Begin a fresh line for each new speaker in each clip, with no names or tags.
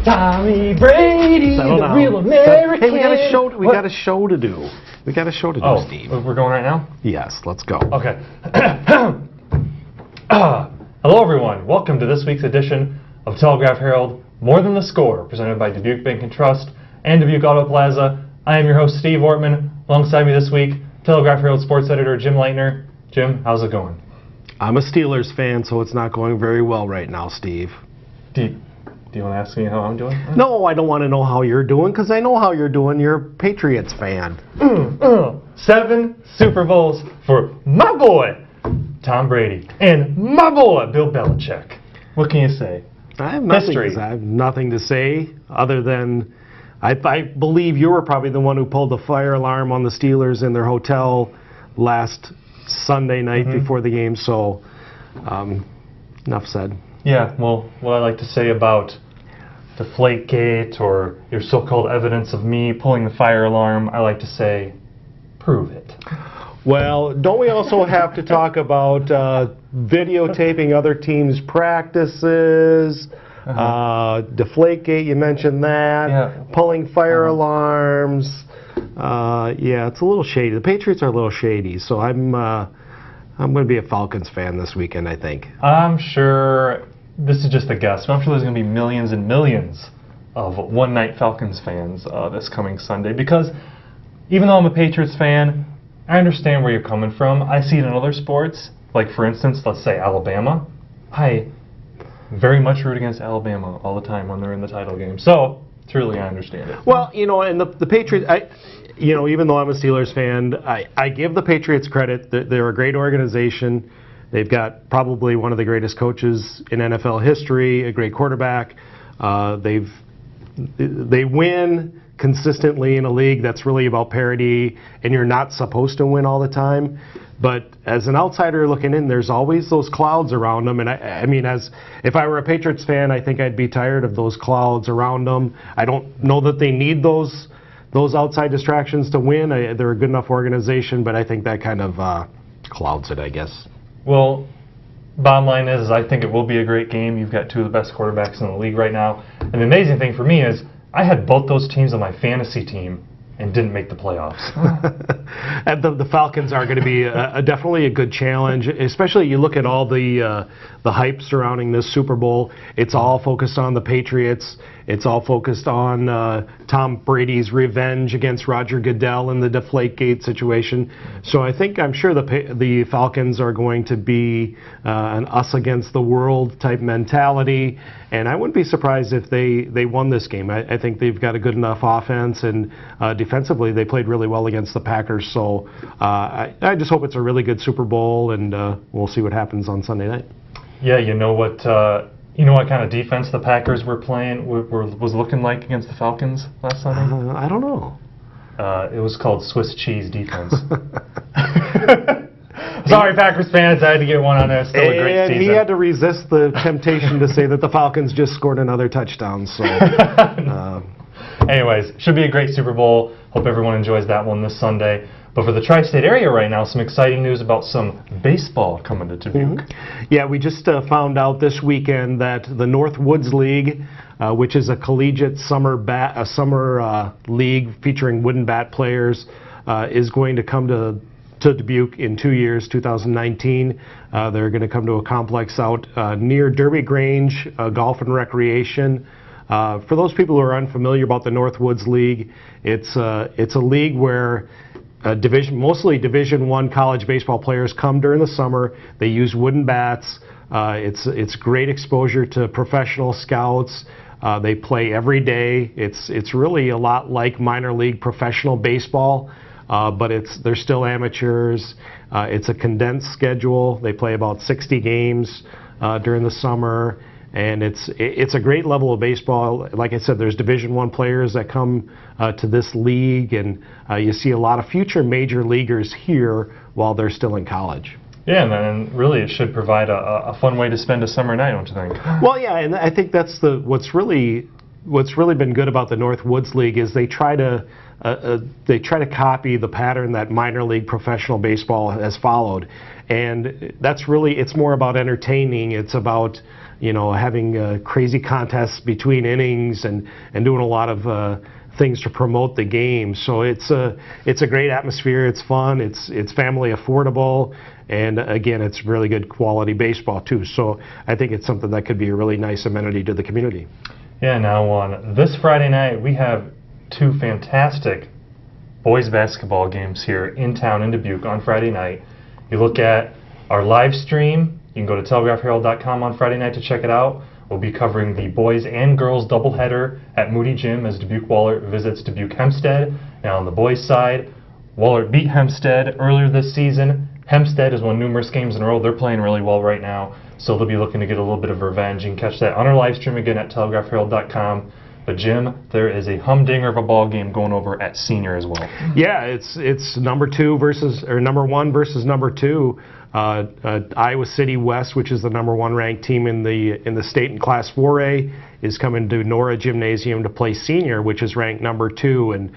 Tommy Brady, the real American.
Hey, we got a show. We got a show to do. We got a show to do, Steve.
We're going right now?
Yes, let's go.
Okay. Hello, everyone. Welcome to this week's edition of Telegraph Herald, More Than the Score, presented by Dubuque Bank and Trust and Dubuque Auto Plaza. I am your host, Steve Ortman. Alongside me this week, Telegraph Herald sports editor Jim Leitner. Jim, how's it going?
I'm a Steelers fan, so it's not going very well right now, Steve.
Do you want to ask me how I'm doing?
No, I don't want to know how you're doing, because I know how you're doing. You're a Patriots fan.
7 Super Bowls for my boy, Tom Brady, and my boy, Bill Belichick. What can you say?
I have nothing to say other than I believe you were probably the one who pulled the fire alarm on the Steelers in their hotel last Sunday night before the game, so enough said. Yeah,
well, what I like to say about Deflategate or your so-called evidence of me pulling the fire alarm, I like to say, prove it.
Well, don't we also have to talk about videotaping other teams' practices? Deflategate, you mentioned that.
Yeah.
Pulling fire alarms. Yeah, it's a little shady. The Patriots are a little shady, so I'm going to be a Falcons fan this weekend, I think.
I'm sure, this is just a guess, but I'm sure there's going to be millions and millions of one-night Falcons fans this coming Sunday, because even though I'm a Patriots fan, I understand where you're coming from. I see it in other sports, like for instance, let's say Alabama. I very much root against Alabama all the time when they're in the title game. So, truly, I understand it.
Well, you know, and the Patriots, even though I'm a Steelers fan, I give the Patriots credit. They're a great organization. They've got probably one of the greatest coaches in NFL history, a great quarterback. They win consistently in a league that's really about parity, and you're not supposed to win all the time. But as an outsider looking in, there's always those clouds around them. And I mean, if I were a Patriots fan, I think I'd be tired of those clouds around them. I don't know that they need those outside distractions to win. They're a good enough organization, but I think that kind of clouds it, I guess.
Well, bottom line is I think it will be a great game. You've got two of the best quarterbacks in the league right now. And the amazing thing for me is I had both those teams on my fantasy team and didn't make the playoffs.
And the Falcons are going to be definitely a good challenge, especially you look at all the hype surrounding this Super Bowl. It's all focused on the Patriots. It's all focused on Tom Brady's revenge against Roger Goodell in the Deflategate situation. So I'm sure the Falcons are going to be an us against the world type mentality, and I wouldn't be surprised if they won this game. I think they've got a good enough offense, and defensively they played really well against the Packers. So I just hope it's a really good Super Bowl, and we'll see what happens on Sunday night.
Yeah, you know what kind of defense the Packers were playing was looking like against the Falcons last Sunday?
I don't know.
It was called Swiss cheese defense. Sorry, Packers fans, I had to get one on there. Still a great season.
And he had to resist the temptation to say that the Falcons just scored another touchdown. So,
anyways, should be a great Super Bowl. Hope everyone enjoys that one this Sunday. But for the tri-state area right now, some exciting news about some baseball coming to Dubuque.
Yeah, we just found out this weekend that the Northwoods League, which is a collegiate summer league featuring wooden bat players, is going to come to Dubuque in 2 years, 2019. They're going to come to a complex out near Derby Grange, Golf and Recreation. For those people who are unfamiliar about the Northwoods League, it's a league where mostly Division I college baseball players come during the summer. They use wooden bats. It's great exposure to professional scouts. They play every day. It's really a lot like minor league professional baseball, but they're still amateurs. It's a condensed schedule. They play about 60 games during the summer. And it's a great level of baseball. Like I said, there's Division I players that come to this league, and you see a lot of future major leaguers here while they're still in college.
Yeah, and then really it should provide a fun way to spend a summer night, don't you think?
Well, yeah, and I think that's what's really been good about the Northwoods League is they try to copy the pattern that minor league professional baseball has followed. And that's really, it's more about entertaining. It's about, you know, having crazy contests between innings and doing a lot of things to promote the game. So it's a great atmosphere. It's fun. It's family affordable, and again, it's really good quality baseball too. So I think it's something that could be a really nice amenity to the community.
Yeah. Now on this Friday night, we have two fantastic boys basketball games here in town in Dubuque on Friday night. You look at our live stream. You can go to telegraphherald.com on Friday night to check it out. We'll be covering the boys and girls doubleheader at Moody Gym as Dubuque Wahlert visits Dubuque Hempstead. Now on the boys' side, Wahlert beat Hempstead earlier this season. Hempstead has won numerous games in a row. They're playing really well right now, so they'll be looking to get a little bit of revenge. You can catch that on our live stream again at telegraphherald.com. But Jim, there is a humdinger of a ball game going over at Senior as well.
Yeah, it's number one versus number two. Iowa City West, which is the number one ranked team in the state in Class 4A, is coming to Nora Gymnasium to play Senior, which is ranked number two. And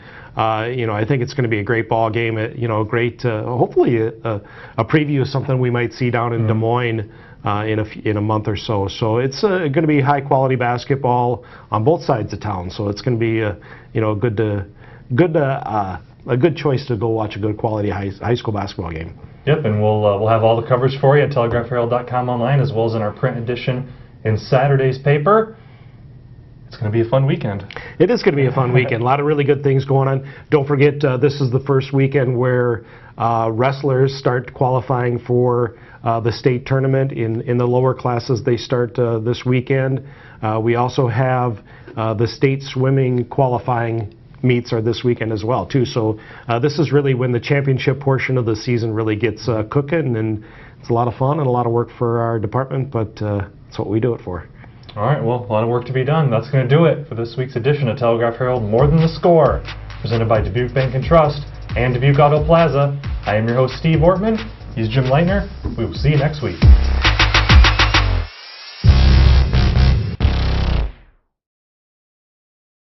you know, I think it's going to be a great ball game. You know, great, hopefully a preview of something we might see down in Des Moines in a month or so. So it's going to be high quality basketball on both sides of town. So it's going to be you know, a good choice to go watch a good quality high school basketball game.
Yep, and we'll have all the coverage for you at telegraphherald.com online, as well as in our print edition in Saturday's paper. It's going to be a fun weekend. It is going to be a fun weekend. A lot of really good things going on. Don't forget, this is the first weekend where wrestlers start qualifying for the state tournament in the lower classes. They start this weekend. We also have the state swimming qualifying meets are this weekend as well too. So this is really when the championship portion of the season really gets cooking, and it's a lot of fun and a lot of work for our department, but that's what we do it for. All right, well, a lot of work to be done. That's going to do it for this week's edition of Telegraph Herald More Than the Score, presented by Dubuque Bank and Trust and Dubuque Auto Plaza. I am your host, Steve Ortman. He's Jim Leitner. We will see you next week.